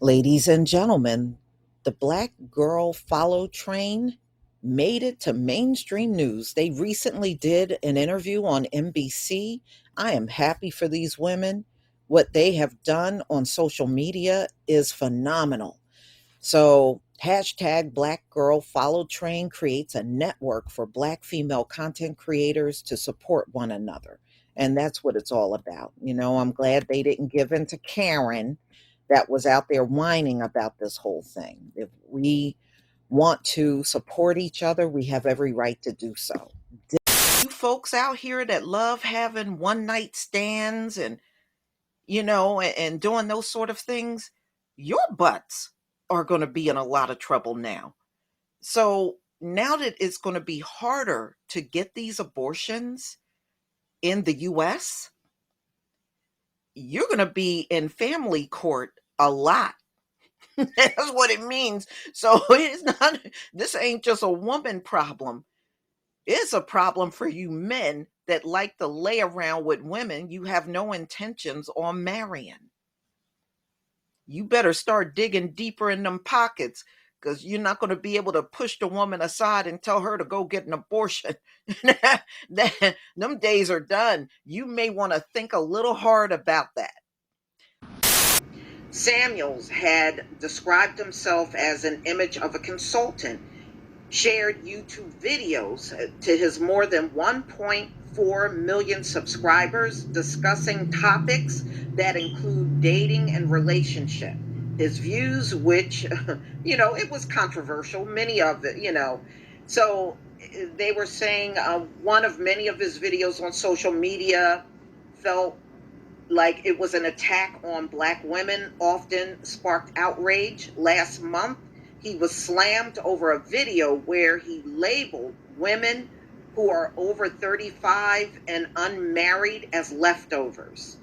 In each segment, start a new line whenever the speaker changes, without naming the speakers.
Ladies and gentlemen, the Black Girl Follow train made it to mainstream news. They recently did an interview on NBC. I am happy for these women. What they have done on social media is phenomenal. So, hashtag Black Girl Follow Train creates a network for Black female content creators to support one another. And that's what it's all about. I'm glad they didn't give in to Karen that was out there whining about this whole thing. If we want to support each other, we have every right to do so. You folks out here that love having one night stands and doing those sort of things, your butts are going to be in a lot of trouble now. So now that it's going to be harder to get these abortions in the US, you're going to be in family court a lot. That's what it means. So this ain't just a woman problem. It's a problem for you men that like to lay around with women you have no intentions on marrying. You better start digging deeper in them pockets because you're not going to be able to push the woman aside and tell her to go get an abortion. Them days are done. You may want to think a little hard about that. Samuels had described himself as an image of a consultant, shared YouTube videos to his more than 1.4 million subscribers discussing topics that include dating and relationship. His views, which, it was controversial, many of it. So they were saying one of many of his videos on social media felt like it was an attack on Black women, often sparked outrage. Last month, he was slammed over a video where he labeled women who are over 35 and unmarried as leftovers.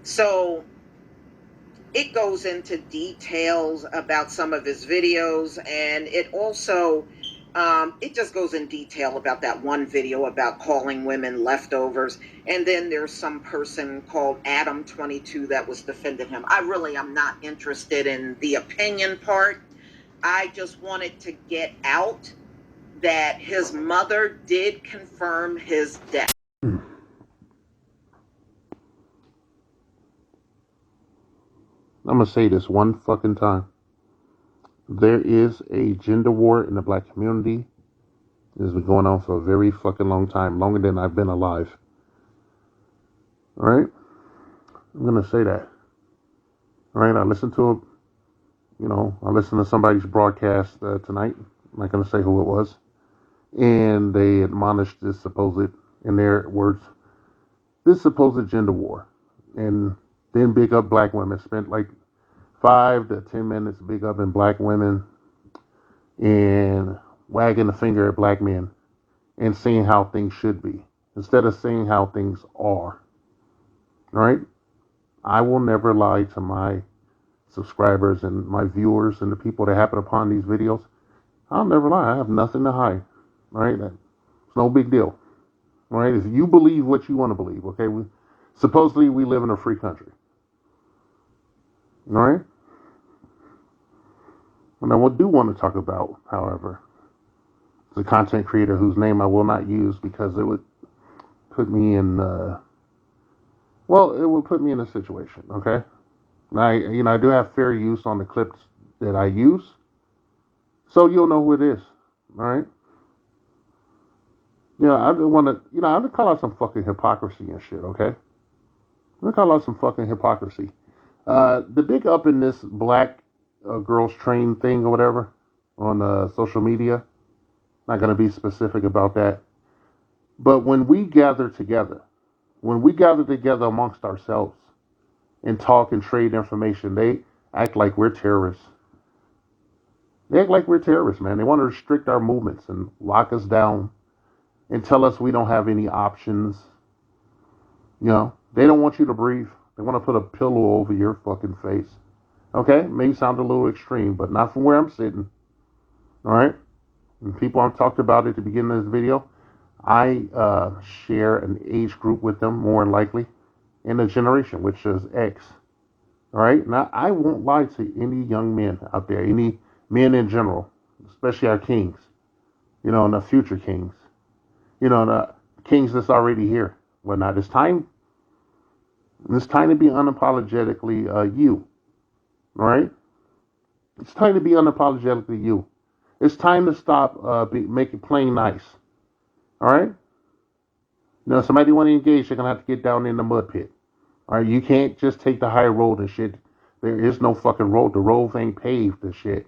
So it goes into details about some of his videos, and it also it just goes in detail about that one video about calling women leftovers. And then there's some person called Adam22 that was defending him. I really am not interested in the opinion part. I just wanted to get out that his mother did confirm his death.
I'm going to say this one fucking time. There is a gender war in the Black community. It has been going on for a very fucking long time, longer than I've been alive. Alright? I'm going to say that. Alright? I listened to somebody's broadcast tonight. I'm not going to say who it was. And they admonished this supposed, in their words, this supposed gender war. And then big up Black women. Spent like 5 to 10 minutes big up in Black women and wagging the finger at Black men and seeing how things should be instead of seeing how things are. Right? I will never lie to my subscribers and my viewers and the people that happen upon these videos. I'll never lie. I have nothing to hide. Right? It's no big deal. Right? If you believe what you want to believe, okay? Supposedly we live in a free country. Right? And I do want to talk about, however, the content creator whose name I will not use because it would put me in, it would put me in a situation, okay? I do have fair use on the clips that I use, so you'll know who it is, all right? I don't want to, I'm gonna call out some fucking hypocrisy and shit, okay? I'm gonna call out some fucking hypocrisy. The big up in this Black girls train thing or whatever on social media, not gonna be specific about that, but when we gather together amongst ourselves and talk and trade information, they act like we're terrorists. They act like we're terrorists, man. They want to restrict our movements and lock us down and tell us we don't have any options. They don't want you to breathe. They want to put a pillow over your fucking face. Okay? May sound a little extreme, but not from where I'm sitting. All right? And people I've talked about at the beginning of this video, I share an age group with them more than likely in a generation, which is X. All right. Now, I won't lie to any young men out there, any men in general, especially our kings, and the future kings, the kings that's already here. Whatnot. It's time to be unapologetically you. All right. It's time to be unapologetically you. It's time to stop making playing nice. All right. Somebody want to engage, they're gonna have to get down in the mud pit. All right. You can't just take the high road and shit. There is no fucking road. The road ain't paved and shit.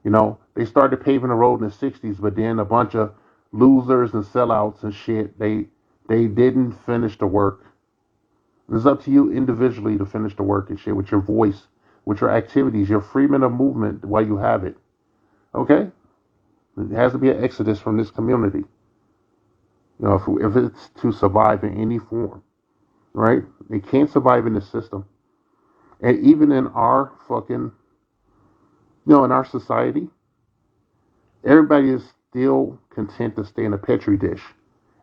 They started paving the road in the '60s, but then a bunch of losers and sellouts and shit, they didn't finish the work. It's up to you individually to finish the work and shit with your voice, with your activities, your freedom of movement while you have it. Okay? It has to be an exodus from this community. If it's to survive in any form, right? It can't survive in the system. And even in our fucking, in our society, everybody is still content to stay in a petri dish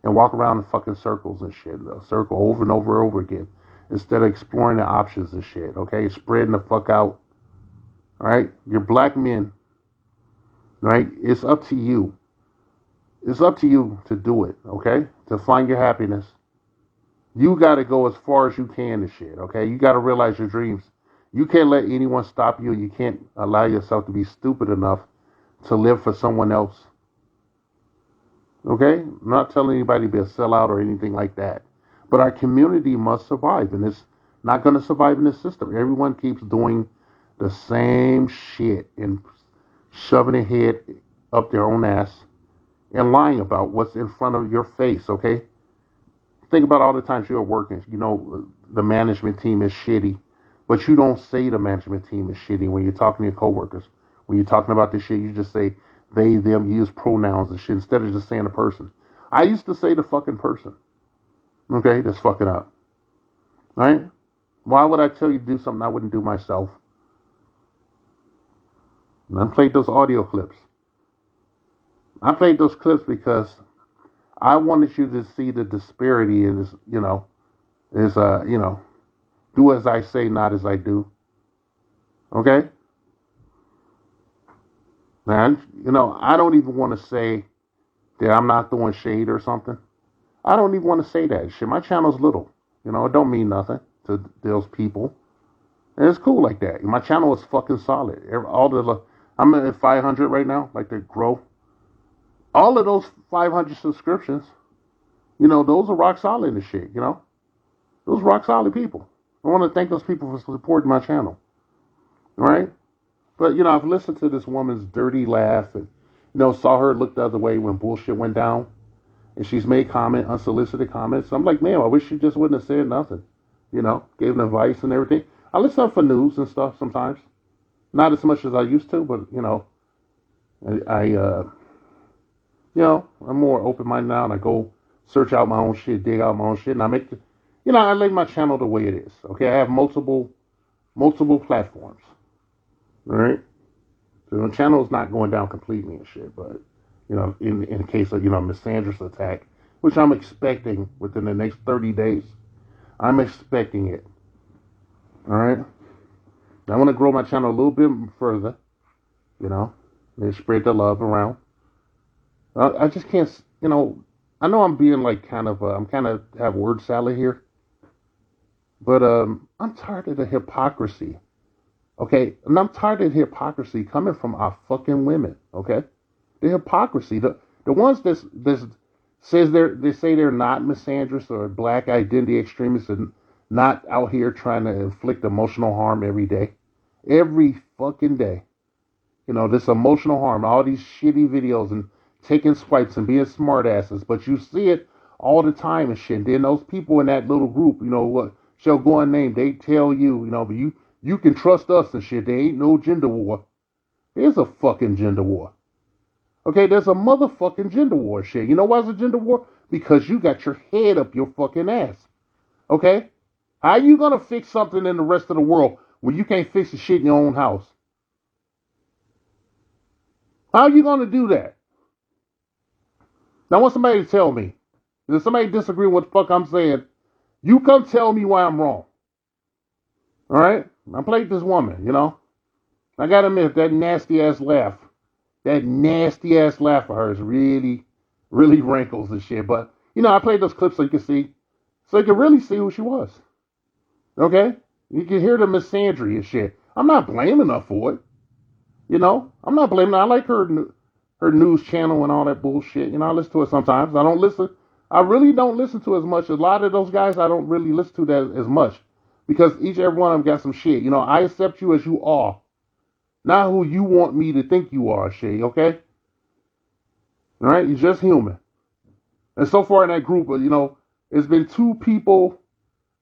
and walk around in fucking circles and shit, a circle over and over and over again, instead of exploring the options and shit. Okay, spreading the fuck out. All right, you're black men. Right, it's up to you. It's up to you to do it. Okay, to find your happiness. You got to go as far as you can and shit. Okay, you got to realize your dreams. You can't let anyone stop you. You can't allow yourself to be stupid enough to live for someone else. Okay? I'm not telling anybody to be a sellout or anything like that. But our community must survive, and it's not going to survive in this system. Everyone keeps doing the same shit and shoving their head up their own ass and lying about what's in front of your face, okay? Think about all the times you're working. The management team is shitty, but you don't say the management team is shitty when you're talking to your coworkers. When you're talking about this shit, you just say they, them, use pronouns and shit instead of just saying the person. I used to say the fucking person. Okay, that's fucking up. Right? Why would I tell you to do something I wouldn't do myself? And I played those audio clips. I played those clips because I wanted you to see the disparity in this, do as I say, not as I do. Okay? Man, I don't even want to say that I'm not throwing shade or something. I don't even want to say that shit. My channel's little. It don't mean nothing to those people. And it's cool like that. My channel is fucking solid. I'm at 500 right now, like they grow. All of those 500 subscriptions, those are rock solid and shit. Those rock solid people. I want to thank those people for supporting my channel. All right? But, I've listened to this woman's dirty laugh and, saw her look the other way when bullshit went down. And she's made unsolicited comments. I'm like, man, I wish she just wouldn't have said nothing. Gave an advice and everything. I listen for news and stuff sometimes. Not as much as I used to, but, I'm more open minded now and I go search out my own shit, dig out my own shit, and I lay my channel the way it is. Okay, I have multiple platforms. All right, so the channel is not going down completely and shit, but in the case of misandrous attack, which I'm expecting within the next 30 days, I'm expecting it. All right, I want to grow my channel a little bit further, and spread the love around. I just can't, I know I'm being like I'm kind of have word salad here, but I'm tired of the hypocrisy. Okay, and I'm tired of the hypocrisy coming from our fucking women. Okay, the hypocrisy, the ones that they say they're not misandrous or black identity extremists and not out here trying to inflict emotional harm every fucking day. This emotional harm, all these shitty videos and taking swipes and being smartasses, but you see it all the time and shit. And then those people in that little group, what shall go unnamed, they tell you, but you can trust us and shit. There ain't no gender war. There's a fucking gender war. Okay, there's a motherfucking gender war shit. You know why it's a gender war? Because you got your head up your fucking ass. Okay? How you gonna fix something in the rest of the world when you can't fix the shit in your own house? How you gonna do that? Now, I want somebody to tell me. If somebody disagree with what the fuck I'm saying, you come tell me why I'm wrong. All right? I played this woman, you know. I gotta admit, that nasty ass laugh of hers really, really rankles and shit. But, you know, I played those clips so you can really see who she was. Okay? You can hear the misandry and shit. I'm not blaming her for it. You know, I'm not blaming her. I like her news channel and all that bullshit. You know, I listen to it sometimes. I really don't listen to as much. A lot of those guys, I don't really listen to that as much because each and every one of them got some shit. You know, I accept you as you are, not who you want me to think you are, shit, okay? All right? You're just human. And so far in that group, you know, it's been two people,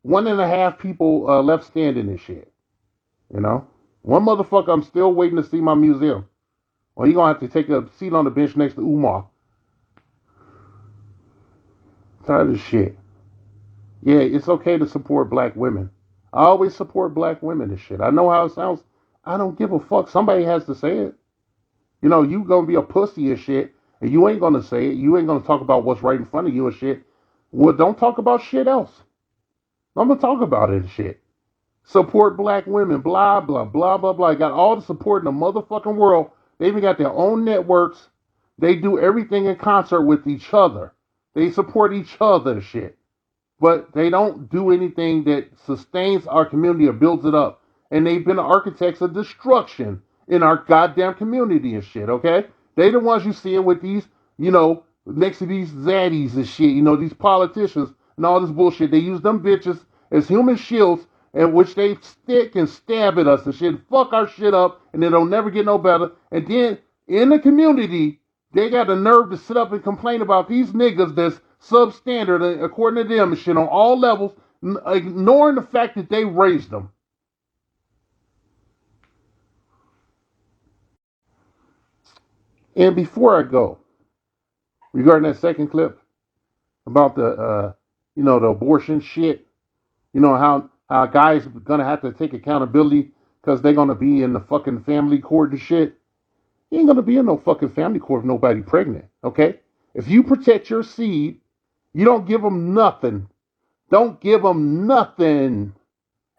one and a half people left standing and shit. You know? One motherfucker, I'm still waiting to see my museum. Or you're going to have to take a seat on the bench next to Umar. Tired of shit. Yeah, it's okay to support black women. I always support black women and shit. I know how it sounds. I don't give a fuck. Somebody has to say it. You know, you gonna be a pussy and shit, and you ain't gonna say it. You ain't gonna talk about what's right in front of you and shit. Well, don't talk about shit else. I'm gonna talk about it and shit. Support black women, blah, blah, blah, blah, blah. Got all the support in the motherfucking world. They even got their own networks. They do everything in concert with each other. They support each other and shit. But they don't do anything that sustains our community or builds it up. And they've been the architects of destruction in our goddamn community and shit, okay? They the ones you seeing with these, you know, next to these zaddies and shit, you know, these politicians and all this bullshit. They use them bitches as human shields in which they stick and stab at us and shit, fuck our shit up, and it'll never get no better. And then in the community, they got the nerve to sit up and complain about these niggas that's substandard, according to them, and shit on all levels, ignoring the fact that they raised them. And before I go, regarding that second clip about the abortion shit, you know how guys gonna have to take accountability because they're gonna be in the fucking family court and shit. You ain't gonna be in no fucking family court if nobody pregnant, okay? If you protect your seed, you don't give them nothing. Don't give them nothing.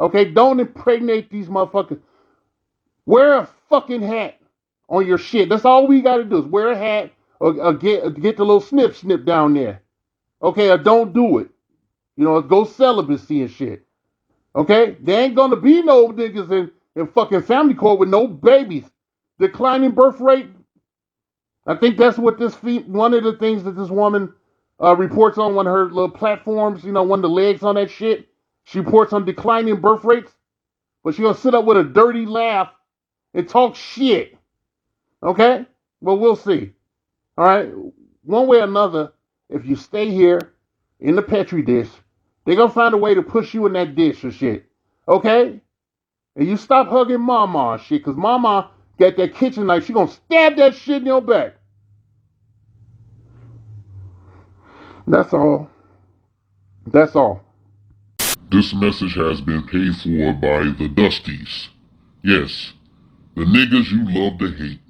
Okay, don't impregnate these motherfuckers. Wear a fucking hat on your shit. That's all we gotta do is wear a hat or get the little snip down there. Okay, or don't do it. You know, go celibacy and shit. Okay, there ain't gonna be no niggas in fucking family court with no babies. Declining birth rate. I think that's what one of the things that this woman reports on one of her little platforms. You know, one of the legs on that shit. She reports on declining birth rates, but she gonna sit up with a dirty laugh and talk shit. Okay? Well, we'll see. All right? One way or another, if you stay here in the Petri dish, they're going to find a way to push you in that dish or shit. Okay? And you stop hugging mama and shit, because mama got that kitchen knife. She going to stab that shit in your back. That's all. That's all.
This message has been paid for by the Dusties. Yes, the niggas you love to hate.